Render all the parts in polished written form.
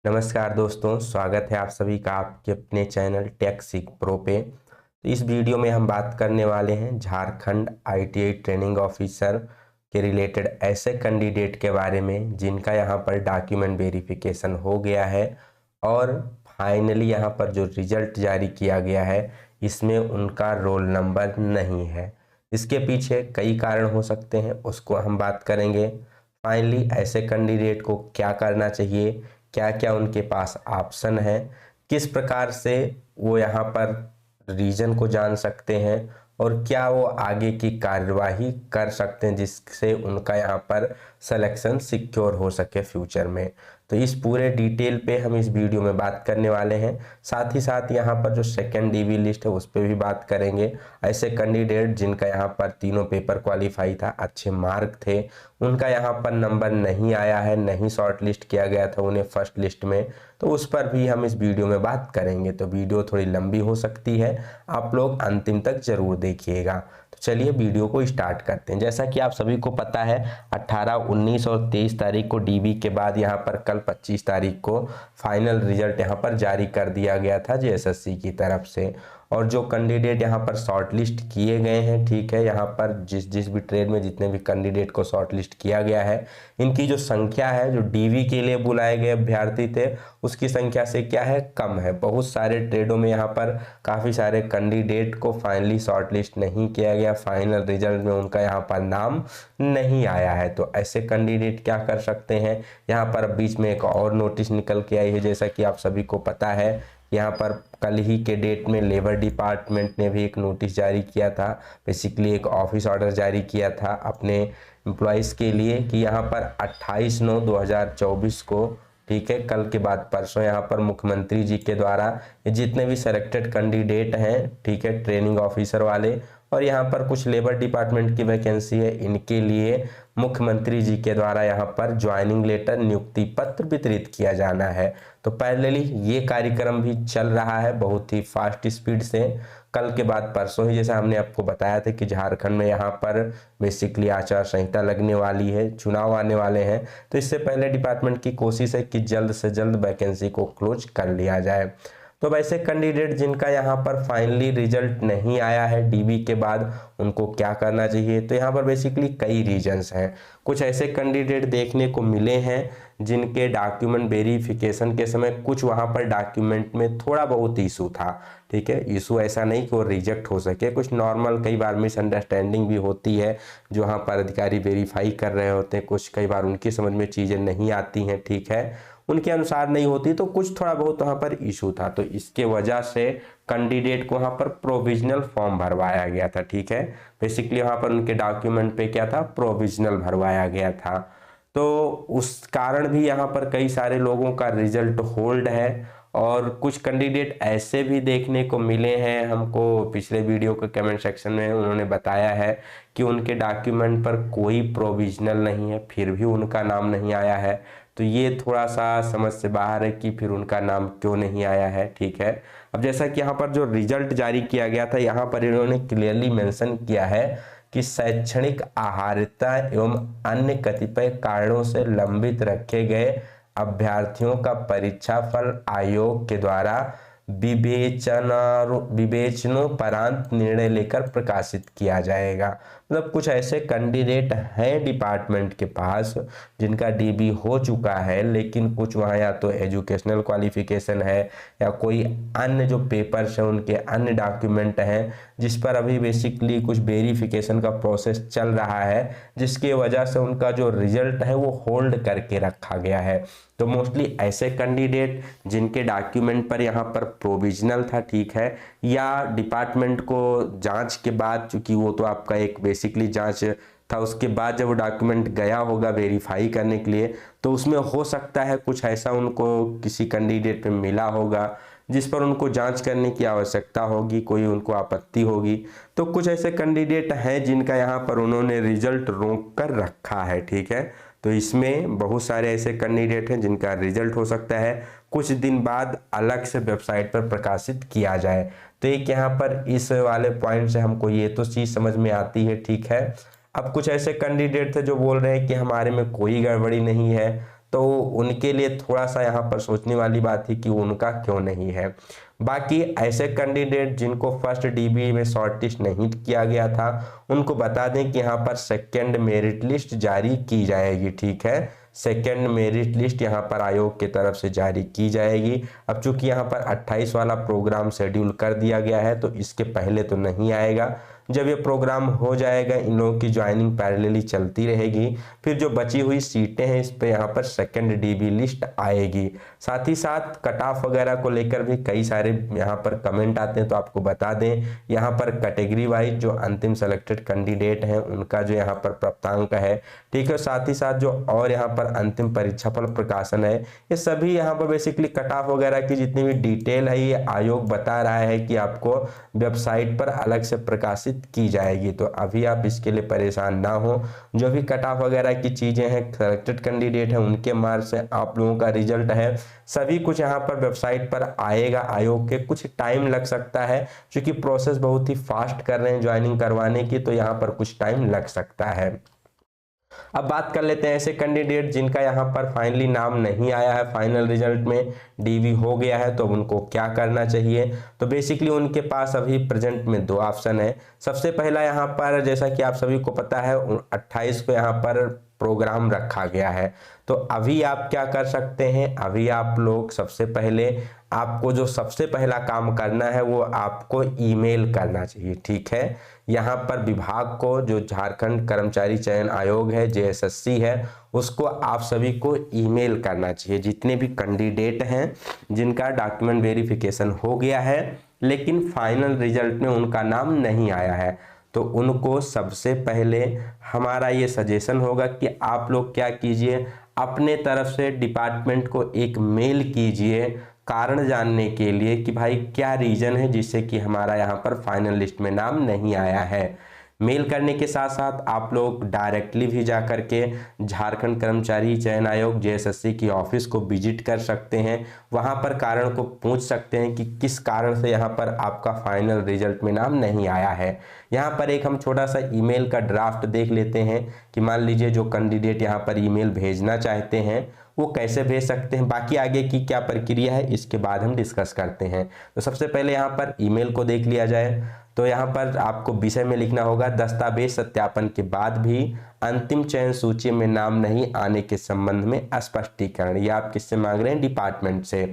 नमस्कार दोस्तों, स्वागत है आप सभी का आपके अपने चैनल टेक सीख प्रो पे। तो इस वीडियो में हम बात करने वाले हैं झारखंड आईटीआई ट्रेनिंग ऑफिसर के रिलेटेड ऐसे कैंडिडेट के बारे में जिनका यहां पर डॉक्यूमेंट वेरिफिकेशन हो गया है और फाइनली यहां पर जो रिजल्ट जारी किया गया है इसमें उनका रोल नंबर नहीं है। इसके पीछे कई कारण हो सकते हैं, उसको हम बात करेंगे। फाइनली ऐसे कैंडिडेट को क्या करना चाहिए, क्या क्या उनके पास ऑप्शन है, किस प्रकार से वो यहाँ पर रीजन को जान सकते हैं और क्या वो आगे की कार्यवाही कर सकते हैं जिससे उनका यहाँ पर सिलेक्शन सिक्योर हो सके फ्यूचर में। तो इस पूरे डिटेल पे हम इस वीडियो में बात करने वाले हैं। साथ ही साथ यहाँ पर जो सेकेंड डीवी लिस्ट है उस पर भी बात करेंगे। ऐसे कैंडिडेट जिनका यहाँ पर तीनों पेपर क्वालिफाई था, अच्छे मार्क थे, उनका यहाँ पर नंबर नहीं आया है, नहीं शॉर्ट लिस्ट किया गया था उन्हें फर्स्ट लिस्ट में, तो उस पर भी हम इस वीडियो में बात करेंगे। तो वीडियो थोड़ी लंबी हो सकती है, आप लोग अंतिम तक जरूर देखिएगा। तो चलिए वीडियो को स्टार्ट करते हैं। जैसा कि आप सभी को पता है 18, 19 और 23 तारीख को डीबी के बाद यहाँ पर कल 25 तारीख को फाइनल रिजल्ट यहाँ पर जारी कर दिया गया था जेएसएससी की तरफ से। और जो कैंडिडेट यहाँ पर शॉर्ट लिस्ट किए गए हैं, ठीक है, यहाँ पर जिस भी ट्रेड में जितने भी कैंडिडेट को शॉर्ट लिस्ट किया गया है, इनकी जो संख्या है, जो डीवी के लिए बुलाए गए अभ्यर्थी थे उसकी संख्या से क्या है, कम है। बहुत सारे ट्रेडों में यहाँ पर काफ़ी सारे कैंडिडेट को फाइनली शॉर्ट लिस्ट नहीं किया गया, फाइनल रिजल्ट में उनका यहाँ पर नाम नहीं आया है। तो ऐसे कैंडिडेट क्या कर सकते हैं, यहाँ पर बीच में एक और नोटिस निकल के आई है। जैसा कि आप सभी को पता है, यहाँ पर कल ही के डेट में लेबर डिपार्टमेंट ने भी एक नोटिस जारी किया था, बेसिकली एक ऑफिस ऑर्डर जारी किया था अपने एम्प्लॉयज़ के लिए कि यहाँ पर 28/9/2024 को, ठीक है, कल के बाद परसों, यहाँ पर मुख्यमंत्री जी के द्वारा जितने भी सेलेक्टेड कैंडिडेट हैं, ठीक है, ट्रेनिंग ऑफिसर वाले, और यहाँ पर कुछ लेबर डिपार्टमेंट की वैकेंसी है, इनके लिए मुख्यमंत्री जी के द्वारा यहाँ पर ज्वाइनिंग लेटर, नियुक्ति पत्र वितरित किया जाना है। तो पैरेलली ये कार्यक्रम भी चल रहा है बहुत ही फास्ट स्पीड से। कल के बाद परसों ही, जैसा हमने आपको बताया था कि झारखंड में यहाँ पर बेसिकली आचार संहिता लगने वाली है, चुनाव आने वाले हैं, तो इससे पहले डिपार्टमेंट की कोशिश है कि जल्द से जल्द वैकेंसी को क्लोज कर लिया जाए। तो वैसे कैंडिडेट जिनका यहाँ पर फाइनली रिजल्ट नहीं आया है डीबी के बाद, उनको क्या करना चाहिए, तो यहाँ पर बेसिकली कई रीजंस हैं। कुछ ऐसे कैंडिडेट देखने को मिले हैं जिनके डॉक्यूमेंट वेरिफिकेशन के समय कुछ वहाँ पर डॉक्यूमेंट में थोड़ा बहुत इशू था, ठीक है, इशू ऐसा नहीं कि वो रिजेक्ट हो सके, कुछ नॉर्मल कई बार मिसअंडरस्टैंडिंग भी होती है जो वहाँ पर अधिकारी वेरीफाई कर रहे होते हैं, कुछ कई बार उनकी समझ में चीज़ें नहीं आती हैं, ठीक है, उनके अनुसार नहीं होती, तो कुछ थोड़ा बहुत वहाँ पर इशू था। तो इसके वजह से कैंडिडेट को वहाँ पर प्रोविजनल फॉर्म भरवाया गया था, ठीक है, बेसिकली वहाँ पर उनके डॉक्यूमेंट पे क्या था, प्रोविजनल भरवाया गया था। तो उस कारण भी यहाँ पर कई सारे लोगों का रिजल्ट होल्ड है। और कुछ कैंडिडेट ऐसे भी देखने को मिले हैं, हमको पिछले वीडियो के कमेंट सेक्शन में उन्होंने बताया है कि उनके डॉक्यूमेंट पर कोई प्रोविजनल नहीं है, फिर भी उनका नाम नहीं आया है। तो ये थोड़ा सा समझ से बाहर है कि फिर उनका नाम क्यों नहीं आया है, ठीक है। अब जैसा कि यहाँ पर जो रिजल्ट जारी किया गया था, यहाँ पर इन्होंने क्लियरली मेंशन किया है कि शैक्षणिक अहर्ता एवं अन्य कतिपय कारणों से लंबित रखे गए अभ्यर्थियों का परीक्षा फल आयोग के द्वारा विवेचनोपरांत निर्णय लेकर प्रकाशित किया जाएगा। मतलब कुछ ऐसे कैंडिडेट हैं डिपार्टमेंट के पास जिनका डीबी हो चुका है, लेकिन कुछ वहाँ या तो एजुकेशनल क्वालिफिकेशन है या कोई अन्य जो पेपर्स हैं उनके अन्य डॉक्यूमेंट हैं जिस पर अभी बेसिकली कुछ वेरिफिकेशन का प्रोसेस चल रहा है, जिसकी वजह से उनका जो रिजल्ट है वो होल्ड करके रखा गया है। तो मोस्टली ऐसे कैंडिडेट जिनके डॉक्यूमेंट पर यहाँ पर प्रोविजनल था, ठीक है, या डिपार्टमेंट को जांच के बाद, चूंकि वो तो आपका एक बेसिकली जांच था, उसके बाद जब वो डॉक्यूमेंट गया होगा वेरीफाई करने के लिए, तो उसमें हो सकता है कुछ ऐसा उनको किसी कैंडिडेट पे मिला होगा जिस पर उनको जांच करने की आवश्यकता होगी, कोई उनको आपत्ति होगी। तो कुछ ऐसे कैंडिडेट हैं जिनका यहाँ पर उन्होंने रिजल्ट रोक कर रखा है, ठीक है। तो इसमें बहुत सारे ऐसे कैंडिडेट हैं जिनका रिजल्ट हो सकता है कुछ दिन बाद अलग से वेबसाइट पर प्रकाशित किया जाए। तो एक यहाँ पर इस वाले पॉइंट से हमको ये तो चीज़ समझ में आती है, ठीक है। अब कुछ ऐसे कैंडिडेट थे जो बोल रहे हैं कि हमारे में कोई गड़बड़ी नहीं है, तो उनके लिए थोड़ा सा यहाँ पर सोचने वाली बात थी कि उनका क्यों नहीं है। बाकी ऐसे कैंडिडेट जिनको फर्स्ट डीबी में शॉर्टलिस्ट नहीं किया गया था, उनको बता दें कि यहाँ पर सेकंड मेरिट लिस्ट जारी की जाएगी, ठीक है। सेकंड मेरिट लिस्ट यहाँ पर आयोग की तरफ से जारी की जाएगी। अब चूंकि यहाँ पर 28 वाला प्रोग्राम शेड्यूल कर दिया गया है, तो इसके पहले तो नहीं आएगा। जब ये प्रोग्राम हो जाएगा, इन लोगों की ज्वाइनिंग पैरेलली चलती रहेगी। फिर जो बची हुई सीटें हैं, इस पे यहाँ पर सेकंड डीबी लिस्ट आएगी। साथ ही साथ कट ऑफ वगैरह को लेकर भी कई सारे यहाँ पर कमेंट आते हैं, तो आपको बता दें यहाँ पर कैटेगरी वाइज जो अंतिम सेलेक्टेड कैंडिडेट हैं उनका जो यहाँ पर प्राप्तांक है, ठीक है। साथ ही साथ जो और यहाँ पर अंतिम परीक्षा फल प्रकाशन है, ये सभी यहाँ पर बेसिकली कट ऑफ वगैरह की जितनी भी डिटेल है, ये आयोग बता रहा है कि आपको वेबसाइट पर अलग से प्रकाशित की जाएगी। तो अभी आप इसके लिए परेशान ना हो। जो भी कट ऑफ वगैरह की चीजें हैं, सेलेक्टेड कैंडिडेट है, उनके मार्क्स से आप लोगों का रिजल्ट है, सभी कुछ यहाँ पर वेबसाइट पर आएगा। आयोग के कुछ टाइम लग सकता है, क्योंकि प्रोसेस बहुत ही फास्ट कर रहे हैं ज्वाइनिंग करवाने की, तो यहाँ पर कुछ टाइम लग सकता है। अब बात कर लेते हैं ऐसे कैंडिडेट जिनका यहाँ पर फाइनली नाम नहीं आया है, फाइनल रिजल्ट में डीवी हो गया है, तो उनको क्या करना चाहिए। तो बेसिकली उनके पास अभी प्रेजेंट में दो ऑप्शन है। सबसे पहला यहाँ पर, जैसा कि आप सभी को पता है, 28 को यहाँ पर प्रोग्राम रखा गया है। तो अभी आप क्या कर सकते हैं, अभी आप लोग सबसे पहले, आपको जो सबसे पहला काम करना है वो आपको ईमेल करना चाहिए, ठीक है। यहाँ पर विभाग को, जो झारखंड कर्मचारी चयन आयोग है, जेएसएससी है, उसको आप सभी को ईमेल करना चाहिए। जितने भी कैंडिडेट हैं जिनका डॉक्यूमेंट वेरिफिकेशन हो गया है लेकिन फाइनल रिजल्ट में उनका नाम नहीं आया है, तो उनको सबसे पहले हमारा ये सजेशन होगा कि आप लोग क्या कीजिए, अपने तरफ से डिपार्टमेंट को एक मेल कीजिए कारण जानने के लिए कि भाई क्या रीजन है जिससे कि हमारा यहाँ पर फाइनल लिस्ट में नाम नहीं आया है। मेल करने के साथ साथ आप लोग डायरेक्टली भी जा करके झारखंड कर्मचारी चयन आयोग जेएसएससी की ऑफिस को विजिट कर सकते हैं। वहां पर कारण को पूछ सकते हैं कि किस कारण से यहाँ पर आपका फाइनल रिजल्ट में नाम नहीं आया है। यहाँ पर एक हम छोटा सा ईमेल का ड्राफ्ट देख लेते हैं कि मान लीजिए जो कैंडिडेट यहाँ पर ईमेल भेजना चाहते हैं वो कैसे भेज सकते हैं। बाकी आगे की क्या प्रक्रिया है इसके बाद हम डिस्कस करते हैं। तो सबसे पहले यहाँ पर ईमेल को देख लिया जाए। तो यहाँ पर आपको विषय में लिखना होगा, दस्तावेज सत्यापन के बाद भी अंतिम चयन सूची में नाम नहीं आने के संबंध में स्पष्टीकरण। ये आप किससे मांग रहे हैं, डिपार्टमेंट से।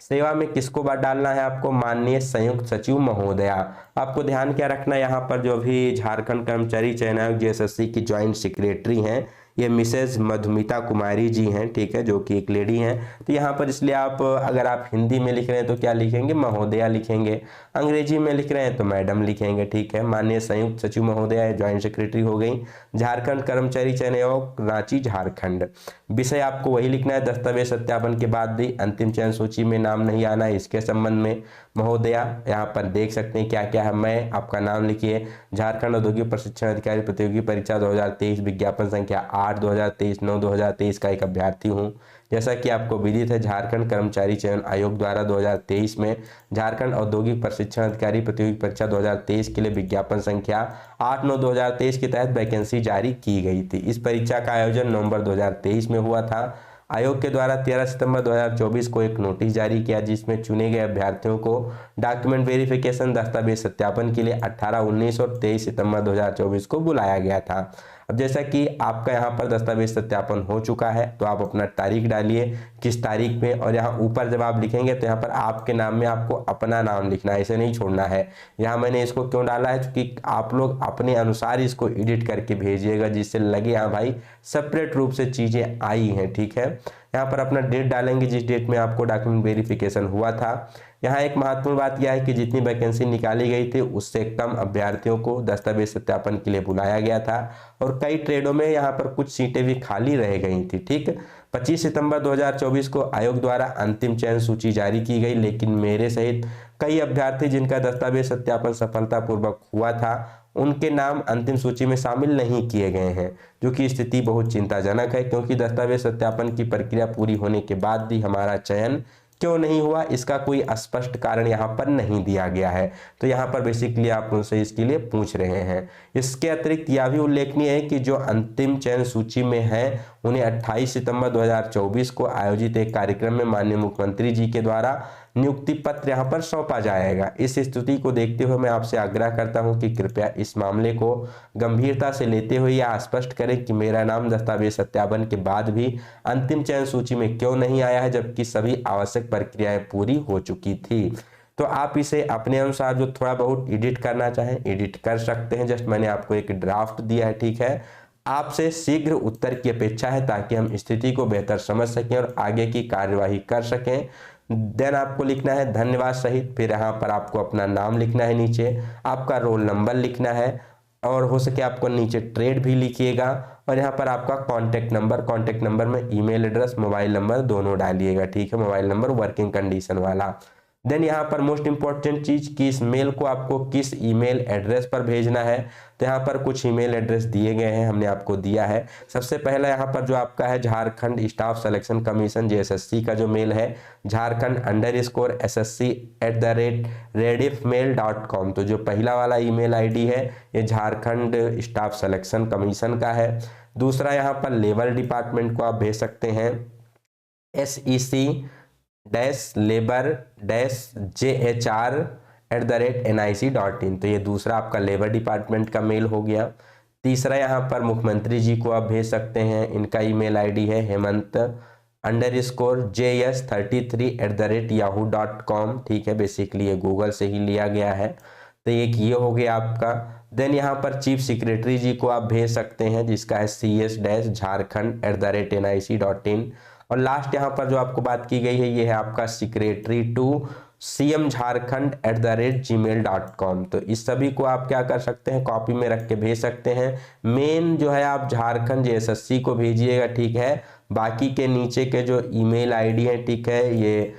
सेवा में किसको बात डालना है आपको, माननीय संयुक्त सचिव महोदया। आपको ध्यान क्या रखना है, यहाँ पर जो भी झारखंड कर्मचारी चयन आयोग जेएसएससी की ज्वाइंट सेक्रेटरी हैं, ये मिसेज मधुमिता कुमारी जी हैं, ठीक है, जो कि एक लेडी हैं। तो यहाँ पर इसलिए आप, अगर आप हिंदी में लिख रहे हैं तो क्या लिखेंगे, महोदया लिखेंगे। अंग्रेजी में लिख रहे हैं तो मैडम लिखेंगे, ठीक है। माननीय संयुक्त सचिव महोदया ज्वाइंट सेक्रेटरी हो गई, झारखंड कर्मचारी चयन आयोग रांची झारखंड। विषय आपको वही लिखना है, दस्तावेज सत्यापन के बाद भी अंतिम चयन सूची में नाम नहीं आना है, इसके संबंध में महोदया यहाँ पर देख सकते हैं क्या क्या है। मैं, आपका नाम लिखिए, झारखंड औद्योगिक प्रशिक्षण अधिकारी प्रतियोगी परीक्षा 2023 विज्ञापन संख्या 8/2023 9/2023 का एक अभ्यर्थी हूँ। जैसा कि आपको विदित है, झारखंड कर्मचारी चयन आयोग द्वारा 2023 में झारखंड औद्योगिक प्रशिक्षण अधिकारी प्रतियोगी परीक्षा 2023 के लिए विज्ञापन संख्या 8/9/2023 के तहत वैकेंसी जारी की गई थी। इस परीक्षा का आयोजन नवंबर 2023 में हुआ था। आयोग के द्वारा 13 सितंबर 2024 को एक नोटिस जारी किया, जिसमें चुने गए अभ्यर्थियों को डॉक्यूमेंट वेरिफिकेशन दस्तावेज सत्यापन के लिए 18, 19 और 23 सितंबर 2024 को बुलाया गया था। अब जैसा कि आपका यहाँ पर दस्तावेज सत्यापन हो चुका है, तो आप अपना तारीख डालिए किस तारीख में, और यहाँ ऊपर जब आप लिखेंगे तो यहाँ पर आपके नाम में आपको अपना नाम लिखना है, इसे नहीं छोड़ना है। यहाँ मैंने इसको क्यों डाला है, क्योंकि आप लोग अपने अनुसार इसको एडिट करके भेजिएगा, जिससे लगे हाँ भाई सेपरेट रूप से चीज़ें आई हैं, ठीक है। यहाँ पर अपना डेट डालेंगे जिस डेट में आपको डॉक्यूमेंट वेरिफिकेशन हुआ था। यहाँ एक महत्वपूर्ण बात यह है कि जितनी वैकेंसी निकाली गई थी उससे कम अभ्यर्थियों को दस्तावेज सत्यापन के लिए बुलाया गया था, और कई ट्रेडों में यहाँ पर कुछ सीटें भी खाली रह गई थी, ठीक। 25 सितंबर 2024 को आयोग द्वारा अंतिम चयन सूची जारी की गई, लेकिन मेरे सहित कई अभ्यर्थी जिनका दस्तावेज सत्यापन सफलतापूर्वक हुआ था, उनके नाम अंतिम सूची में शामिल नहीं किए गए हैं, जो कि स्थिति बहुत चिंताजनक है, क्योंकि दस्तावेज सत्यापन की प्रक्रिया पूरी होने के बाद भी हमारा चयन क्यों नहीं हुआ, इसका कोई स्पष्ट कारण यहाँ पर नहीं दिया गया है। तो यहाँ पर बेसिकली आप उनसे इसके लिए पूछ रहे हैं। इसके अतिरिक्त यह भी उल्लेखनीय है कि जो अंतिम चयन सूची में है उन्हें 28 सितंबर 2024 को आयोजित एक कार्यक्रम में माननीय मुख्यमंत्री जी के द्वारा नियुक्ति पत्र यहाँ पर सौंपा जाएगा। इस स्थिति को देखते हुए मैं आपसे आग्रह करता हूं कि कृपया इस मामले को गंभीरता से लेते हुए यह स्पष्ट करें कि मेरा नाम दस्तावेज सत्यापन के बाद भी अंतिम चयन सूची में क्यों नहीं आया है, जबकि सभी आवश्यक प्रक्रियाएं पूरी हो चुकी थी। तो आप इसे अपने अनुसार जो थोड़ा बहुत एडिट करना चाहें एडिट कर सकते हैं। जस्ट मैंने आपको एक ड्राफ्ट दिया है, ठीक है। आपसे शीघ्र उत्तर की अपेक्षा है ताकि हम स्थिति को बेहतर समझ सकें और आगे की कार्यवाही कर सकें। देन आपको लिखना है धन्यवाद सहित, फिर यहाँ पर आपको अपना नाम लिखना है, नीचे आपका रोल नंबर लिखना है और हो सके आपको नीचे ट्रेड भी लिखिएगा और यहाँ पर आपका कॉन्टैक्ट नंबर में ईमेल एड्रेस, मोबाइल नंबर दोनों डालिएगा, ठीक है। मोबाइल नंबर वर्किंग कंडीशन वाला। देन यहाँ पर मोस्ट इंपॉर्टेंट चीज कि इस मेल को आपको किस ईमेल एड्रेस पर भेजना है। तो यहाँ पर कुछ ईमेल एड्रेस दिए गए हैं, हमने आपको दिया है। सबसे पहला यहाँ पर जो आपका है Jharkhand staff selection commission JSSC का जो मेल है jharkhand_ssc@rediffmail.com। तो जो पहला वाला ईमेल आईडी है ये झारखंड स्टाफ सिलेक्शन कमीशन का है। दूसरा यहाँ पर लेबर डिपार्टमेंट को आप भेज सकते हैं SEC-labor-jhr@nic.in। तो ये दूसरा आपका लेबर डिपार्टमेंट का मेल हो गया। तीसरा यहाँ पर मुख्यमंत्री जी को आप भेज सकते हैं, इनका ईमेल आईडी है hemant_js33@yahoo.com, ठीक है। बेसिकली ये गूगल से ही लिया गया है। तो एक ये हो गया आपका। देन यहाँ पर चीफ सेक्रेटरी जी को आप भेज सकते हैं जिसका है cs-jharkhand@nic.in। और लास्ट यहाँ पर जो आपको बात की गई है ये है आपका सेक्रेटरी टू CM Jharkhand@gmail.com। तो इस सभी को आप क्या कर सकते हैं, कॉपी में रख के भेज सकते हैं। मेन जो है आप झारखंड JSSC को भेजिएगा, ठीक है। बाकी के नीचे के जो ईमेल आईडी है, ठीक है, ये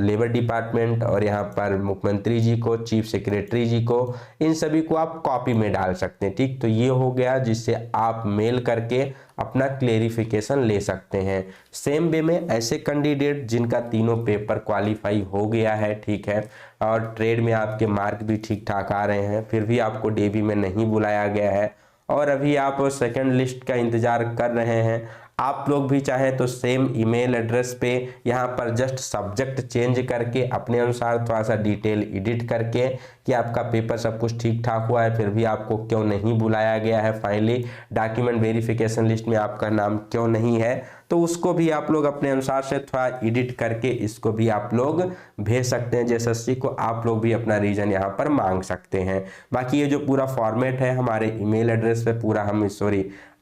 लेबर डिपार्टमेंट और यहाँ पर मुख्यमंत्री जी को, चीफ सेक्रेटरी जी को, इन सभी को आप कॉपी में डाल सकते हैं, ठीक। तो ये हो गया जिससे आप मेल करके अपना क्लेरिफिकेशन ले सकते हैं। सेम वे में ऐसे कैंडिडेट जिनका तीनों पेपर क्वालिफाई हो गया है, ठीक है, और ट्रेड में आपके मार्क भी ठीक ठाक आ रहे हैं, फिर भी आपको डेबी में नहीं बुलाया गया है और अभी आप सेकंड लिस्ट का इंतजार कर रहे हैं, आप लोग भी चाहें तो सेम ईमेल एड्रेस पे यहाँ पर जस्ट सब्जेक्ट चेंज करके अपने अनुसार थोड़ा सा डिटेल एडिट करके कि आपका पेपर सब कुछ ठीक ठाक हुआ है फिर भी आपको क्यों नहीं बुलाया गया है, फाइनली डॉक्यूमेंट वेरिफिकेशन लिस्ट में आपका नाम क्यों नहीं है, तो उसको भी आप लोग अपने अनुसार से थोड़ा एडिट करके इसको भी आप लोग भेज सकते हैं JSSC को। आप लोग भी अपना रीजन यहाँ पर मांग सकते हैं। बाकी ये जो पूरा फॉर्मेट है हमारे ईमेल एड्रेस पे पूरा हम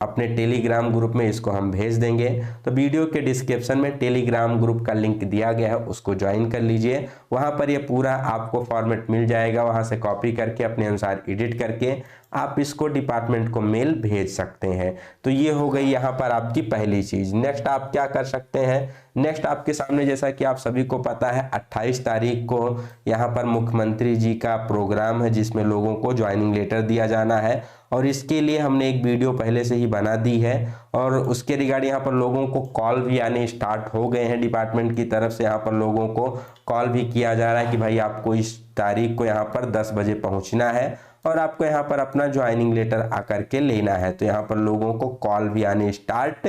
अपने टेलीग्राम ग्रुप में इसको हम भेज देंगे। तो वीडियो के डिस्क्रिप्शन में टेलीग्राम ग्रुप का लिंक दिया गया है, उसको ज्वाइन कर लीजिए। वहां पर ये पूरा आपको फॉर्मेट मिल जाएगा, वहां से कॉपी करके अपने अनुसार एडिट करके आप इसको डिपार्टमेंट को मेल भेज सकते हैं। तो ये हो गई यहाँ पर आपकी पहली चीज। नेक्स्ट आप क्या कर सकते हैं, नेक्स्ट आपके सामने जैसा कि आप सभी को पता है 28 तारीख को यहाँ पर मुख्यमंत्री जी का प्रोग्राम है जिसमें लोगों को ज्वाइनिंग लेटर दिया जाना है और इसके लिए हमने एक वीडियो पहले से ही बना दी है और उसके रिगार्डिंग यहाँ पर लोगों को कॉल भी आने स्टार्ट हो गए हैं। डिपार्टमेंट की तरफ से यहाँ पर लोगों को कॉल भी किया जा रहा है कि भाई आपको इस तारीख को यहाँ पर 10 बजे पहुँचना है और आपको यहाँ पर अपना ज्वाइनिंग लेटर आकर के लेना है। तो यहाँ पर लोगों को कॉल भी आने स्टार्ट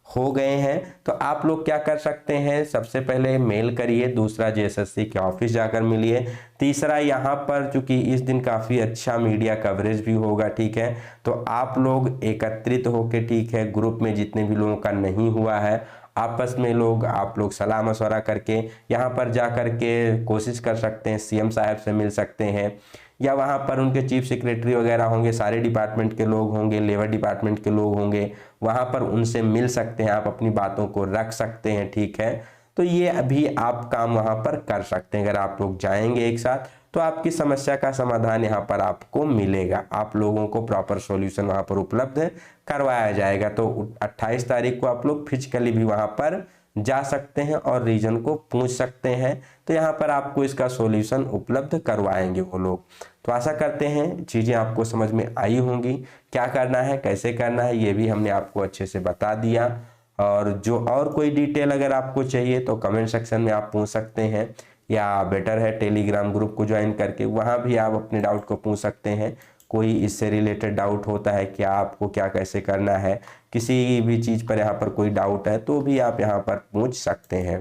हो गए हैं। तो आप लोग क्या कर सकते हैं, सबसे पहले मेल करिए, दूसरा JSSC के ऑफिस जाकर मिलिए, तीसरा यहाँ पर चूंकि इस दिन काफ़ी अच्छा मीडिया कवरेज भी होगा, ठीक है, तो आप लोग एकत्रित होके, ठीक है, ग्रुप में जितने भी लोगों का नहीं हुआ है आपस में आप लोग सलाह मशवरा करके यहाँ पर जा कर के कोशिश कर सकते हैं, CM साहब से मिल सकते हैं या वहाँ पर उनके चीफ सेक्रेटरी वगैरह होंगे, सारे डिपार्टमेंट के लोग होंगे, लेबर डिपार्टमेंट के लोग होंगे, वहाँ पर उनसे मिल सकते हैं, आप अपनी बातों को रख सकते हैं, ठीक है। तो ये अभी आप काम वहाँ पर कर सकते हैं। अगर आप लोग जाएंगे एक साथ तो आपकी समस्या का समाधान यहाँ पर आपको मिलेगा, आप लोगों को प्रॉपर सॉल्यूशन वहाँ पर उपलब्ध करवाया जाएगा। तो 28 तारीख को आप लोग फिजिकली भी वहाँ पर जा सकते हैं और रीजन को पूछ सकते हैं। तो यहाँ पर आपको इसका सॉल्यूशन उपलब्ध करवाएंगे वो लोग। तो आशा करते हैं चीज़ें आपको समझ में आई होंगी, क्या करना है कैसे करना है ये भी हमने आपको अच्छे से बता दिया। और जो और कोई डिटेल अगर आपको चाहिए तो कमेंट सेक्शन में आप पूछ सकते हैं या बेटर है टेलीग्राम ग्रुप को ज्वाइन करके वहाँ भी आप अपने डाउट को पूछ सकते हैं। कोई इससे रिलेटेड डाउट होता है क्या आपको क्या कैसे करना है, किसी भी चीज़ पर यहाँ पर कोई डाउट है तो भी आप यहाँ पर पूछ सकते हैं।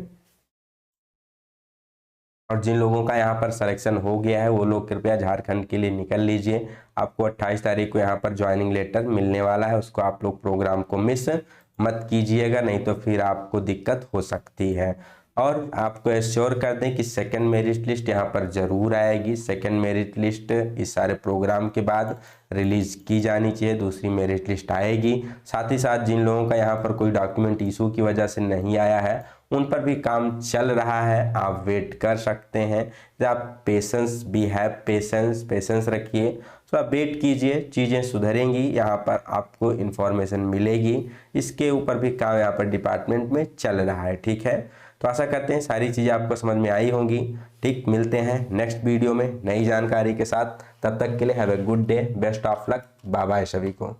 और जिन लोगों का यहाँ पर सिलेक्शन हो गया है वो लोग कृपया झारखंड के लिए निकल लीजिए। आपको 28 तारीख को यहाँ पर ज्वाइनिंग लेटर मिलने वाला है, उसको आप लोग प्रोग्राम को मिस मत कीजिएगा, नहीं तो फिर आपको दिक्कत हो सकती है। और आपको एश्योर कर दें कि सेकंड मेरिट लिस्ट यहाँ पर ज़रूर आएगी। सेकंड मेरिट लिस्ट इस सारे प्रोग्राम के बाद रिलीज़ की जानी चाहिए, दूसरी मेरिट लिस्ट आएगी। साथ ही साथ जिन लोगों का यहाँ पर कोई डॉक्यूमेंट इशू की वजह से नहीं आया है उन पर भी काम चल रहा है, आप वेट कर सकते हैं। जब आप पेशेंस भी है, पेशेंस रखिए, तो आप वेट कीजिए, चीज़ें सुधरेंगी, यहाँ पर आपको इन्फॉर्मेशन मिलेगी। इसके ऊपर भी काम यहाँ पर डिपार्टमेंट में चल रहा है। ठीक है, तो आशा करते हैं सारी चीज़ें आपको समझ में आई होंगी। ठीक, मिलते हैं नेक्स्ट वीडियो में नई जानकारी के साथ। तब तक के लिए have a good day, best of luck, bye bye सभी को।